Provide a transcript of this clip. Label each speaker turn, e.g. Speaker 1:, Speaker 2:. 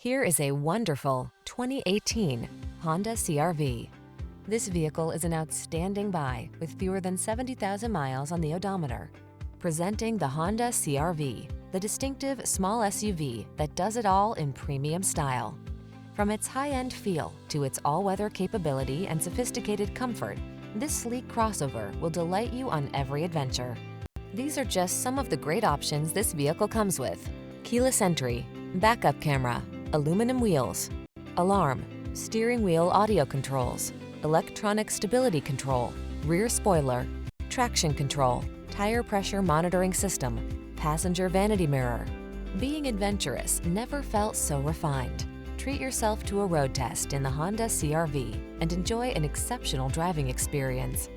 Speaker 1: Here is a wonderful 2018 Honda CR-V. This vehicle is an outstanding buy with fewer than 70,000 miles on the odometer. Presenting the Honda CR-V, the distinctive small SUV that does it all in premium style. From its high-end feel to its all-weather capability and sophisticated comfort, this sleek crossover will delight you on every adventure. These are just some of the great options this vehicle comes with: keyless entry, backup camera, aluminum wheels, alarm, steering wheel audio controls, electronic stability control, rear spoiler, traction control, tire pressure monitoring system, passenger vanity mirror. Being adventurous never felt so refined. Treat yourself to a road test in the Honda CR-V and enjoy an exceptional driving experience.